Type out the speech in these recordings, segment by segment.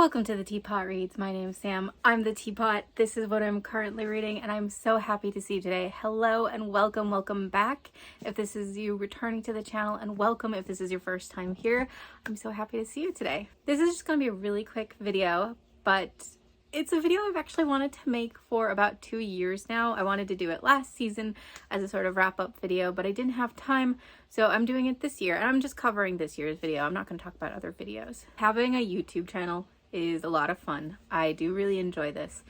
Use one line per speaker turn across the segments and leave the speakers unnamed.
Welcome to the Teapot Reads. My name is Sam. I'm the Teapot. This is what I'm currently reading, and I'm so happy to see you today. Hello and welcome back. If this is you returning to the channel, and welcome if this is your first time here. I'm so happy to see you today. This is just going to be a really quick video, but it's a video I've actually wanted to make for about 2 years now. I wanted to do it last season as a sort of wrap-up video, but I didn't have time, so I'm doing it this year, and I'm just covering this year's video. I'm not going to talk about other videos. Having a YouTube channel is a lot of fun. I do really enjoy this.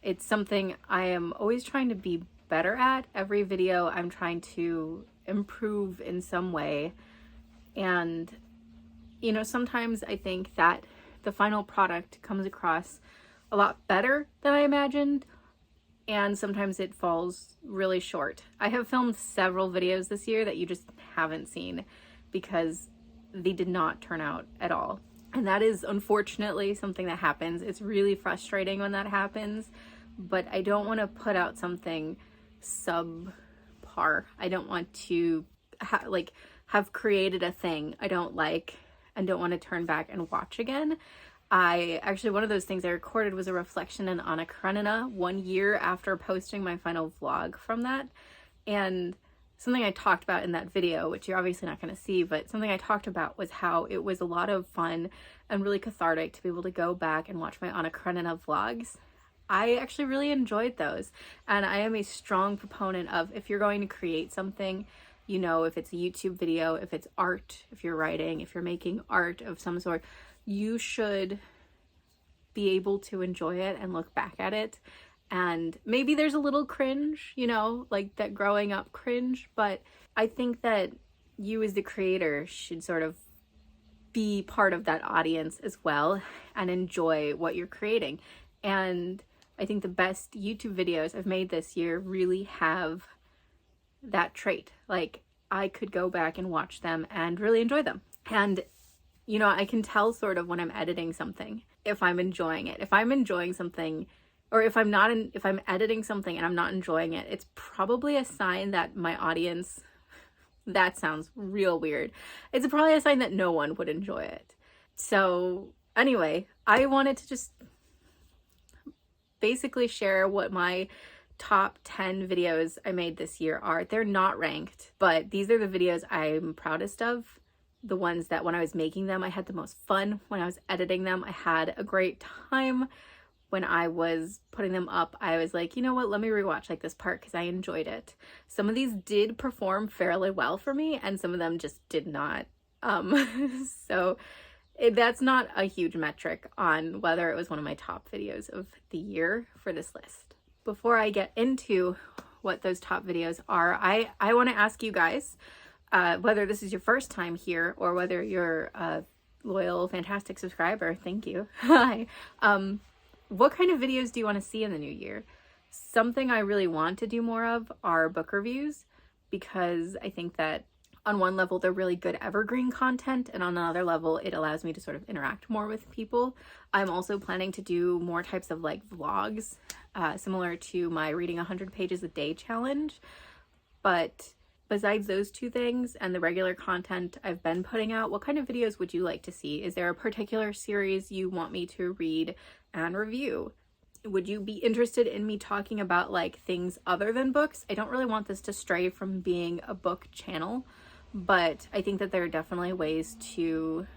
It's something I am always trying to be better at. Every video I'm trying to improve in some way, and you know, sometimes I think that the final product comes across a lot better than I imagined, and sometimes it falls really short. I have filmed several videos this year that you just haven't seen because they did not turn out at all. And that is unfortunately something that happens. It's really frustrating when that happens, but I don't want to put out something subpar. I don't want to have created a thing I don't like and don't want to turn back and watch again. One of those things I recorded was a reflection on Anna Karenina 1 year after posting my final vlog from that. And something I talked about in that video, which you're obviously not going to see, but something I talked about was how it was a lot of fun and really cathartic to be able to go back and watch my Anna Karenina vlogs. I actually really enjoyed those. And I am a strong proponent of, if you're going to create something, you know, if it's a YouTube video, if it's art, if you're writing, if you're making art of some sort, you should be able to enjoy it and look back at it. And maybe there's a little cringe, you know, like that growing up cringe, but I think that you as the creator should sort of be part of that audience as well and enjoy what you're creating. And I think the best YouTube videos I've made this year really have that trait. Like, I could go back and watch them and really enjoy them. And you know, I can tell sort of when I'm editing something, if I'm enjoying it. If I'm enjoying something, or if I'm editing something and I'm not enjoying it, it's probably a sign that my audience, that sounds real weird. It's probably a sign that no one would enjoy it. So anyway, I wanted to just basically share what my top 10 videos I made this year are. They're not ranked, but these are the videos I'm proudest of. The ones that when I was making them, I had the most fun. When I was editing them, I had a great time. When I was putting them up, I was like, you know what, let me rewatch like this part because I enjoyed it. Some of these did perform fairly well for me, and some of them just did not. That's not a huge metric on whether it was one of my top videos of the year for this list. Before I get into what those top videos are, I want to ask you guys, whether this is your first time here or whether you're a loyal, fantastic subscriber, thank you. Hi. What kind of videos do you want to see in the new year? Something I really want to do more of are book reviews, because I think that on one level they're really good evergreen content, and on another level it allows me to sort of interact more with people. I'm also planning to do more types of like vlogs, similar to my reading 100 pages a day challenge. But besides those two things and the regular content I've been putting out, what kind of videos would you like to see? Is there a particular series you want me to read and review? Would you be interested in me talking about like things other than books? I don't really want this to stray from being a book channel, but I think that there are definitely ways to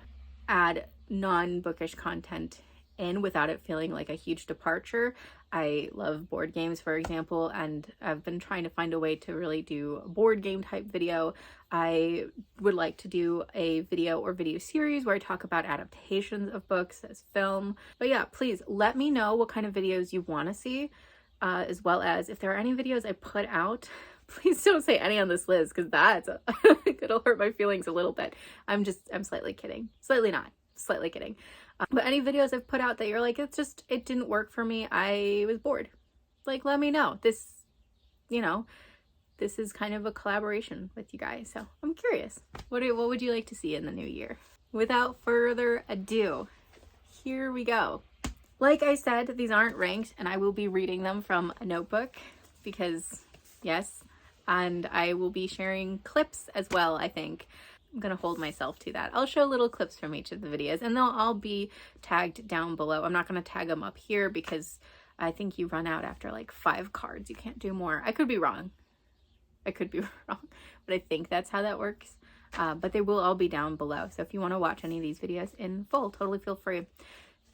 add non-bookish content in without it feeling like a huge departure. I love board games, for example, and I've been trying to find a way to really do a board game type video. I would like to do a video or video series where I talk about adaptations of books as film. But yeah, please let me know what kind of videos you want to see, as well as if there are any videos I put out. Please don't say any on this list, because that's it'll hurt my feelings a little bit. I'm slightly kidding. Slightly kidding. But any videos I've put out that you're like, it didn't work for me, I was bored, like, let me know. This is kind of a collaboration with you guys, so I'm curious. What would you like to see in the new year? Without further ado, here we go. Like I said, these aren't ranked, and I will be reading them from a notebook because, yes, and I will be sharing clips as well, I think. I'm gonna hold myself to that. I'll show little clips from each of the videos and they'll all be tagged down below. I'm not gonna tag them up here because I think you run out after like 5 cards. You can't do more. I could be wrong. But I think that's how that works. But they will all be down below. So if you want to watch any of these videos in full, totally feel free.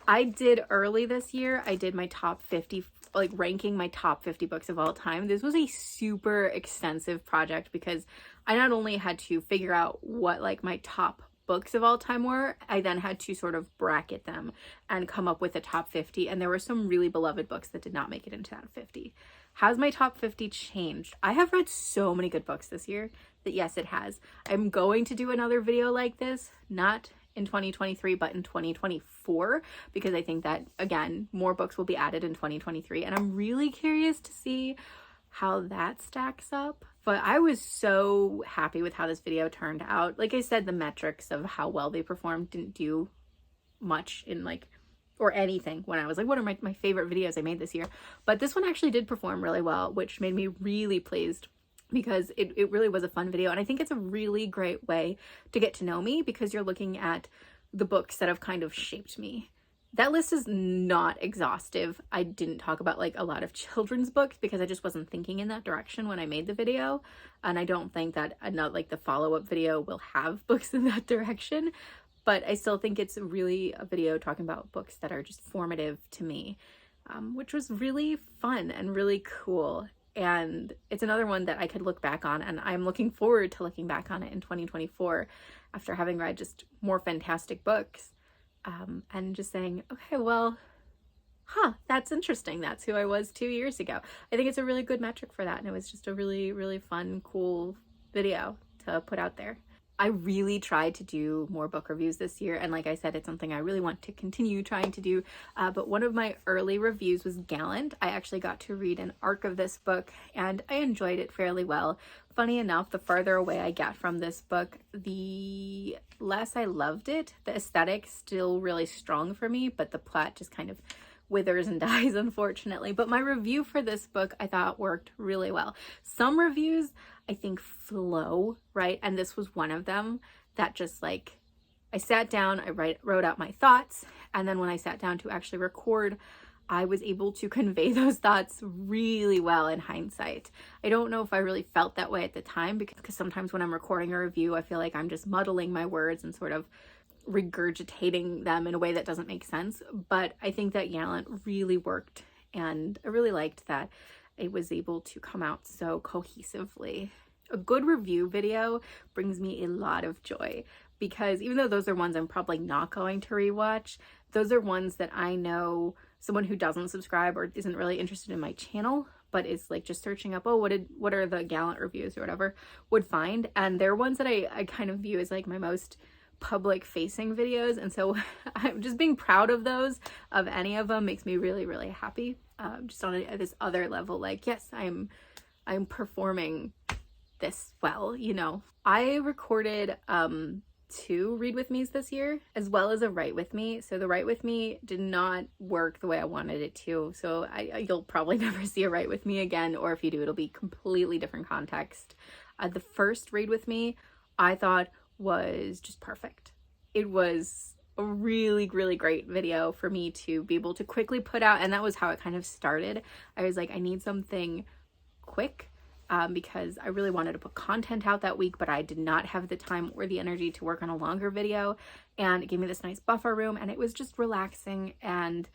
I did early this year, I did my top 50, like ranking my top 50 books of all time. This was a super extensive project because I not only had to figure out what like my top books of all time were, I then had to sort of bracket them and come up with a top 50. And there were some really beloved books that did not make it into that 50. Has my top 50 changed? I have read so many good books this year that yes, it has. I'm going to do another video like this, not in 2023 but in 2024, because I think that again more books will be added in 2023 and I'm really curious to see how that stacks up. But I was so happy with how this video turned out. Like I said, the metrics of how well they performed didn't do much in like or anything when I was like, what are my favorite videos I made this year? But this one actually did perform really well, which made me really pleased because it really was a fun video. And I think it's a really great way to get to know me because you're looking at the books that have kind of shaped me. That list is not exhaustive. I didn't talk about like a lot of children's books because I just wasn't thinking in that direction when I made the video. And I don't think that not like the follow-up video will have books in that direction. But I still think it's really a video talking about books that are just formative to me, which was really fun and really cool. And it's another one that I could look back on, and I'm looking forward to looking back on it in 2024 after having read just more fantastic books, and just saying, okay, well, that's interesting. That's who I was 2 years ago. I think it's a really good metric for that, and it was just a really, really fun, cool video to put out there. I really tried to do more book reviews this year, and like I said, it's something I really want to continue trying to do, but one of my early reviews was Gallant. I actually got to read an arc of this book, and I enjoyed it fairly well. Funny enough, the farther away I get from this book, the less I loved it. The aesthetic's still really strong for me, but the plot just kind of withers and dies, unfortunately. But my review for this book I thought worked really well. Some reviews I think flow, right? And this was one of them that just like, I sat down, I wrote out my thoughts, and then when I sat down to actually record, I was able to convey those thoughts really well in hindsight. I don't know if I really felt that way at the time because sometimes when I'm recording a review, I feel like I'm just muddling my words and sort of regurgitating them in a way that doesn't make sense. But I think that Gallant really worked, and I really liked that it was able to come out so cohesively. A good review video brings me a lot of joy because even though those are ones I'm probably not going to rewatch, those are ones that I know someone who doesn't subscribe or isn't really interested in my channel but is like just searching up, oh, what are the Gallant reviews or whatever, would find. And they're ones that I kind of view as like my most public facing videos, and so I'm just being proud of those, of any of them, makes me really, really happy. Just on this other level, like, yes, I'm performing this well, you know. I recorded 2 read with me's this year as well as a write with me. So the write with me did not work the way I wanted it to, so you'll probably never see a write with me again, or if you do, it'll be completely different context. The first read with me I thought was just perfect. It was a really, really great video for me to be able to quickly put out, and that was how it kind of started. I was like, I need something quick because I really wanted to put content out that week, but I did not have the time or the energy to work on a longer video, and it gave me this nice buffer room, and it was just relaxing. And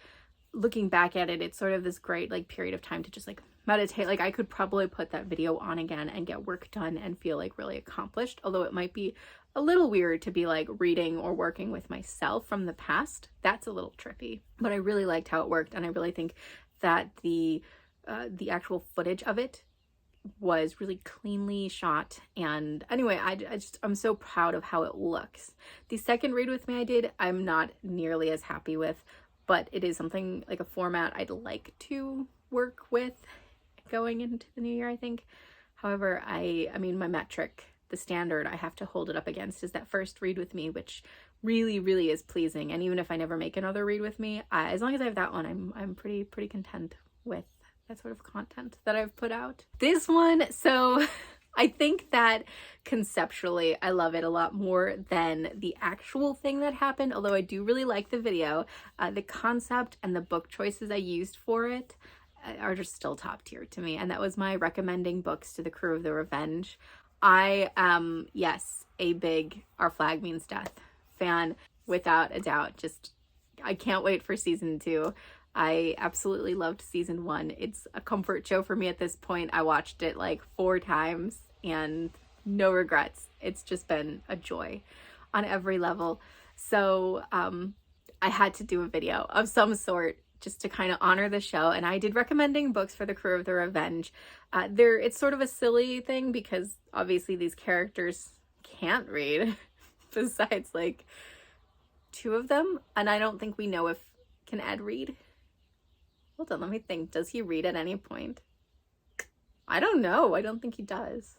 looking back at it, it's sort of this great like period of time to just like meditate. Like I could probably put that video on again and get work done and feel like really accomplished, although it might be a little weird to be like reading or working with myself from the past. That's a little trippy, but I really liked how it worked, and I really think that the actual footage of it was really cleanly shot. And anyway, I'm so proud of how it looks. The second read with me I did, I'm not nearly as happy with, but it is something like a format I'd like to work with going into the new year, I think. However, I mean, my metric, the standard I have to hold it up against, is that first read with me, which really, really is pleasing. And even if I never make another read with me, as long as I have that one, I'm pretty content with that sort of content that I've put out. This one, so I think that conceptually I love it a lot more than the actual thing that happened, although I do really like the video. The concept and the book choices I used for it are just still top tier to me, and that was my recommending books to the crew of the Revenge. I am, yes, a big Our Flag Means Death fan, without a doubt. Just, I can't wait for season 2. I absolutely loved season 1. It's a comfort show for me at this point. I watched it like 4 times and no regrets. It's just been a joy on every level. So I had to do a video of some sort just to kind of honor the show, and I did recommending books for the crew of the Revenge. It's sort of a silly thing because obviously these characters can't read besides like 2 of them, and I don't think we know if can Ed read. Hold on, let me think. Does he read at any point? I don't know. I don't think he does.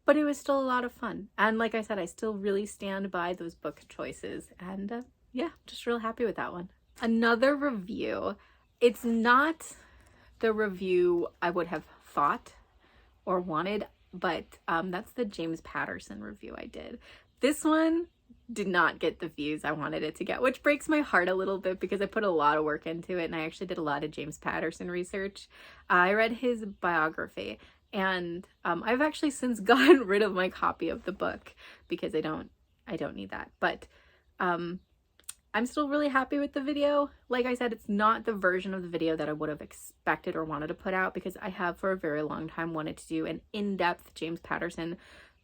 But it was still a lot of fun. And like I said, I still really stand by those book choices. And yeah, just real happy with that one. Another review. It's not the review I would have thought or wanted, but that's the James Patterson review I did. This one did not get the views I wanted it to get, which breaks my heart a little bit because I put a lot of work into it, and I actually did a lot of James Patterson research. I read his biography, and I've actually since gotten rid of my copy of the book because I don't need that. But I'm still really happy with the video. Like I said, it's not the version of the video that I would have expected or wanted to put out, because I have for a very long time wanted to do an in-depth James Patterson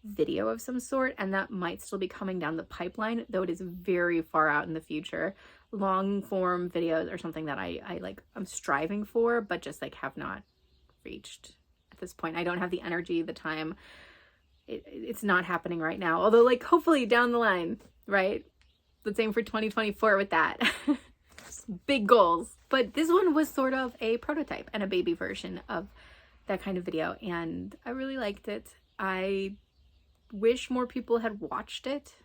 video of some sort, and that might still be coming down the pipeline, though it is very far out in the future. Long form videos are something that I'm striving for, but just like have not reached at this point. I don't have the energy, the time. It's not happening right now, although like hopefully down the line, right? Let's aim for 2024 with that. Big goals. But this one was sort of a prototype and a baby version of that kind of video, and I really liked it. I wish more people had watched it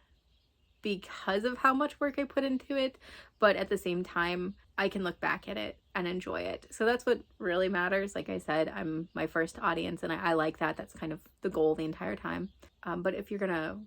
because of how much work I put into it, but at the same time I can look back at it and enjoy it. So that's what really matters. Like I said, I'm my first audience, and I like that. That's kind of the goal the entire time. But if you're gonna,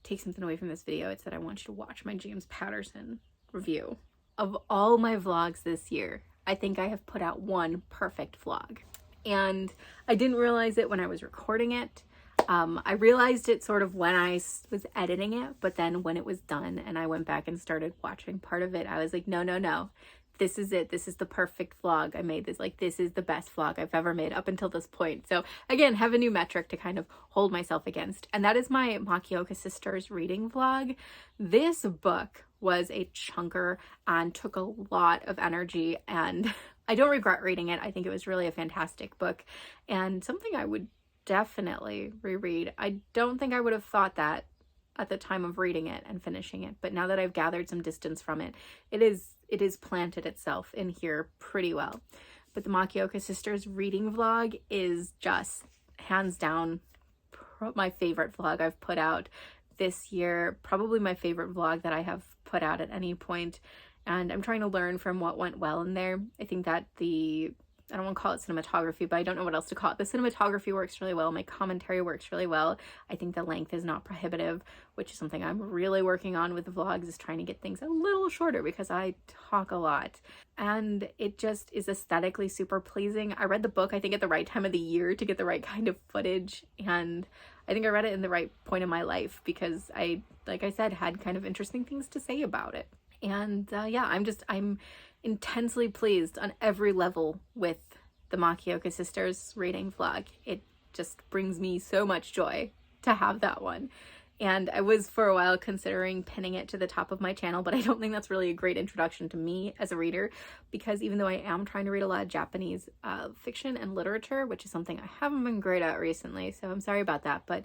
take something away from this video, it's that I want you to watch my James Patterson review. Of all my vlogs this year, I think I have put out one perfect vlog, and I didn't realize it when I was recording it. I realized it sort of when I was editing it, but then when it was done and I went back and started watching part of it, I was like, no, this is it. This is the perfect vlog. I made this, like, this is the best vlog I've ever made up until this point. So again, have a new metric to kind of hold myself against. And that is my Makioka Sisters reading vlog. This book was a chunker and took a lot of energy, and I don't regret reading it. I think it was really a fantastic book and something I would definitely reread. I don't think I would have thought that at the time of reading it and finishing it, but now that I've gathered some distance from it, it is planted itself in here pretty well. But the Makioka Sisters reading vlog is just hands down my favorite vlog I've put out this year, probably my favorite vlog that I have put out at any point, and I'm trying to learn from what went well in there. I think that I don't want to call it cinematography, but I don't know what else to call it. The cinematography works really well. My commentary works really well. I think the length is not prohibitive, which is something I'm really working on with the vlogs, is trying to get things a little shorter because I talk a lot. And it just is aesthetically super pleasing. I read the book, I think, at the right time of the year to get the right kind of footage. And I think I read it in the right point in my life because I, like I said, had kind of interesting things to say about it. And yeah, I'm intensely pleased on every level with the Makioka Sisters reading vlog. It just brings me so much joy to have that one. And I was for a while considering pinning it to the top of my channel, but I don't think that's really a great introduction to me as a reader, because even though I am trying to read a lot of Japanese fiction and literature, which is something I haven't been great at recently, so I'm sorry about that, but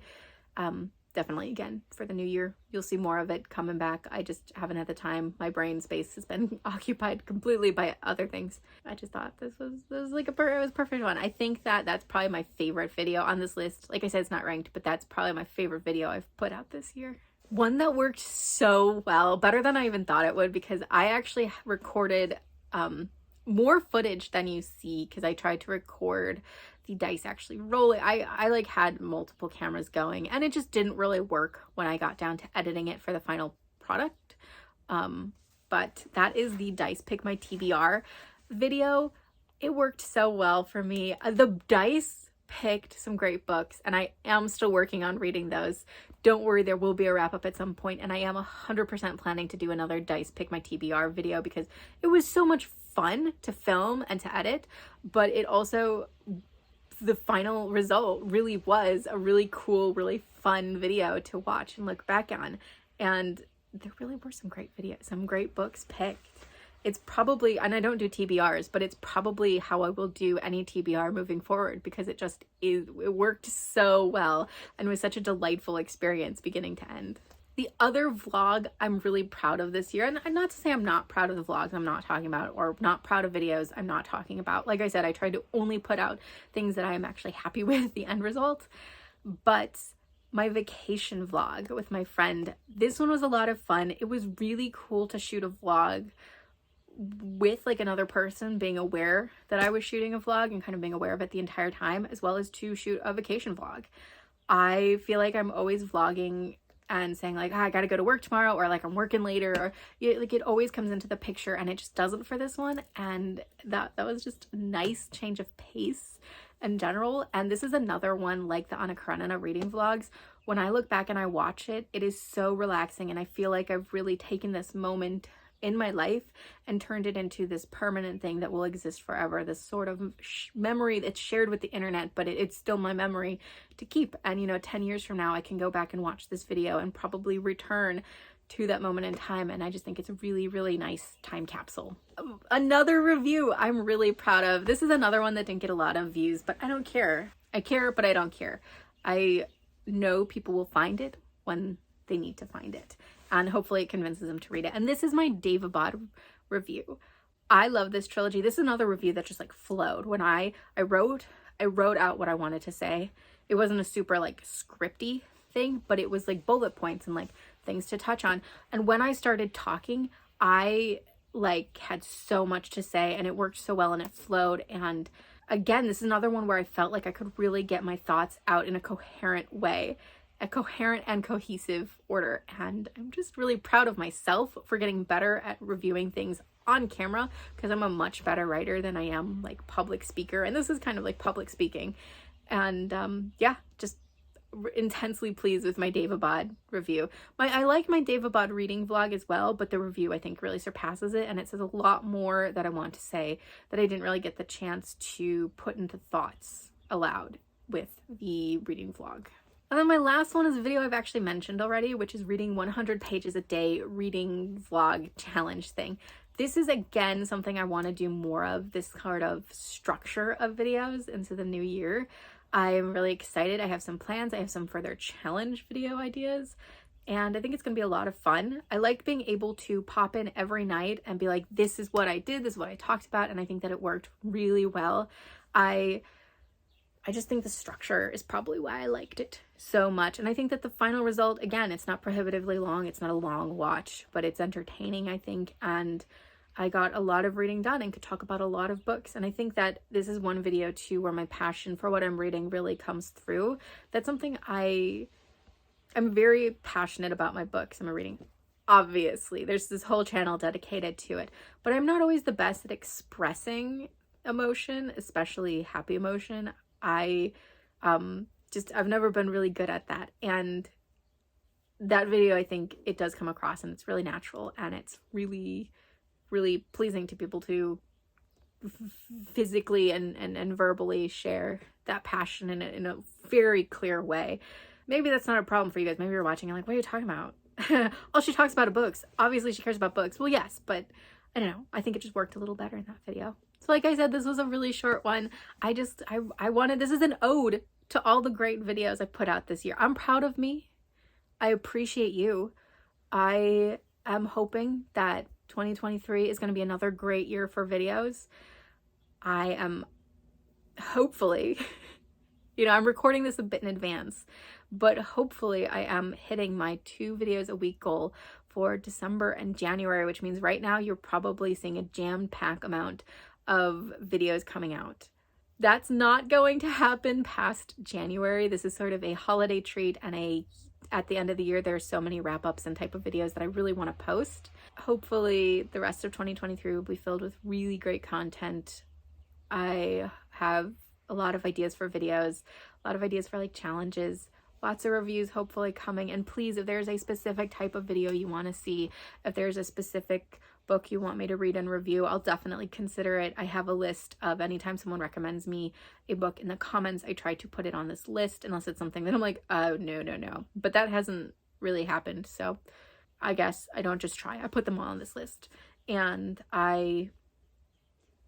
definitely, again, for the new year, you'll see more of it coming back. I just haven't had the time. My brain space has been occupied completely by other things. I just thought this was like it was a perfect one. I think that that's probably my favorite video on this list. Like I said, it's not ranked, but that's probably my favorite video I've put out this year. One that worked so well, better than I even thought it would, because I actually recorded more footage than you see because I tried to record the dice actually rolling. I like had multiple cameras going, and it just didn't really work when I got down to editing it for the final product. But that is the Dice Pick My TBR video. It worked so well for me. The dice picked some great books, and I am still working on reading those. Don't worry, there will be a wrap up at some point, and I am 100% planning to do another Dice Pick My TBR video because it was so much fun to film and to edit, but it also, the final result really was a really cool, really fun video to watch and look back on. And there really were some great videos, some great books picked. It's probably, and I don't do TBRs, but it's probably how I will do any TBR moving forward because it just is, it worked so well and was such a delightful experience beginning to end. The other vlog I'm really proud of this year, and not to say I'm not proud of the vlogs I'm not talking about, or not proud of videos I'm not talking about. Like I said, I tried to only put out things that I am actually happy with, the end result. But my vacation vlog with my friend, this one was a lot of fun. It was really cool to shoot a vlog with like another person being aware that I was shooting a vlog and kind of being aware of it the entire time, as well as to shoot a vacation vlog. I feel like I'm always vlogging and saying like, oh, I gotta go to work tomorrow, or like I'm working later, or like it always comes into the picture, and it just doesn't for this one. And that was just a nice change of pace in general. And this is another one like the Anna Karenina reading vlogs. When I look back and I watch it, it is so relaxing, and I feel like I've really taken this moment in my life and turned it into this permanent thing that will exist forever, this sort of memory that's shared with the internet, but it's still my memory to keep. And 10 years from now I can go back and watch this video and probably return to that moment in time, and I just think it's a really, really nice time capsule. Another review I'm really proud of. This is another one that didn't get a lot of views, but I don't care. I care, but I don't care. I know people will find it when they need to find it, and hopefully it convinces them to read it. And this is my Daevabad review. I love this trilogy. This is another review that just like flowed. When I wrote out what I wanted to say. It wasn't a super like scripty thing, but it was like bullet points and like things to touch on. And when I started talking, I like had so much to say, and it worked so well and it flowed. And again, this is another one where I felt like I could really get my thoughts out in a coherent way, a coherent and cohesive order. And I'm just really proud of myself for getting better at reviewing things on camera, because I'm a much better writer than I am like public speaker, and this is kind of like public speaking. And yeah, just intensely pleased with my Daevabad review. I like my Daevabad reading vlog as well, but the review I think really surpasses it, and it says a lot more that I want to say that I didn't really get the chance to put into thoughts aloud with the reading vlog. And then my last one is a video I've actually mentioned already, which is reading 100 pages a day reading vlog challenge thing. This is again something I want to do more of, this sort of structure of videos into the new year. I'm really excited. I have some plans. I have some further challenge video ideas, and I think it's going to be a lot of fun. I like being able to pop in every night and be like, this is what I did, this is what I talked about, and I think that it worked really well. I just think the structure is probably why I liked it so much. And I think that the final result, again, it's not prohibitively long. It's not a long watch, but it's entertaining, I think. And I got a lot of reading done and could talk about a lot of books. And I think that this is one video too where my passion for what I'm reading really comes through. That's something I'm very passionate about my books. I'm reading. Obviously, there's this whole channel dedicated to it, but I'm not always the best at expressing emotion, especially happy emotion. I've never been really good at that. And that video, I think it does come across, and it's really natural, and it's really, really pleasing to people to physically and verbally share that passion in a very clear way. Maybe that's not a problem for you guys. Maybe you're watching and like, what are you talking about? All she talks about are books. Obviously she cares about books. Well, yes, but I don't know. I think it just worked a little better in that video. So like I said, this was a really short one. I wanted, this is an ode to all the great videos I put out this year. I'm proud of me. I appreciate you. I am hoping that 2023 is going to be another great year for videos. I am hopefully, I'm recording this a bit in advance, but hopefully I am hitting my 2 videos a week goal for December and January, which means right now you're probably seeing a jam-packed amount of videos coming out. That's not going to happen past January. This is sort of a holiday treat, and at the end of the year, there's so many wrap-ups and type of videos that I really want to post. Hopefully the rest of 2023 will be filled with really great content. I have a lot of ideas for videos, a lot of ideas for like challenges, lots of reviews hopefully coming. And please, if there's a specific type of video you want to see, if there's a specific book you want me to read and review, I'll definitely consider it. I have a list of anytime someone recommends me a book in the comments, I try to put it on this list unless it's something that I'm like, oh, no. But that hasn't really happened. So I guess I don't just try. I put them all on this list. And I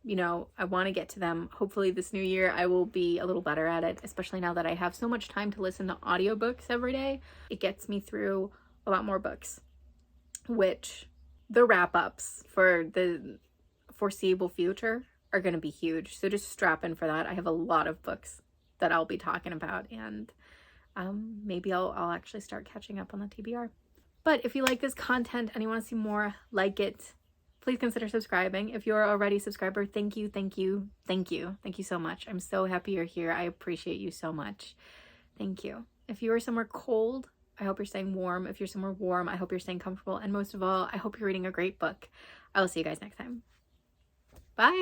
want to get to them. Hopefully this new year I will be a little better at it, especially now that I have so much time to listen to audiobooks every day. It gets me through a lot more books, which the wrap-ups for the foreseeable future are going to be huge. So just strap in for that. I have a lot of books that I'll be talking about, and maybe I'll actually start catching up on the TBR. But if you like this content and you want to see more like it, please consider subscribing. If you're already a subscriber, thank you so much. I'm so happy you're here. I appreciate you so much. Thank you. If you are somewhere cold, I hope you're staying warm. If you're somewhere warm, I hope you're staying comfortable. And most of all, I hope you're reading a great book. I will see you guys next time. Bye.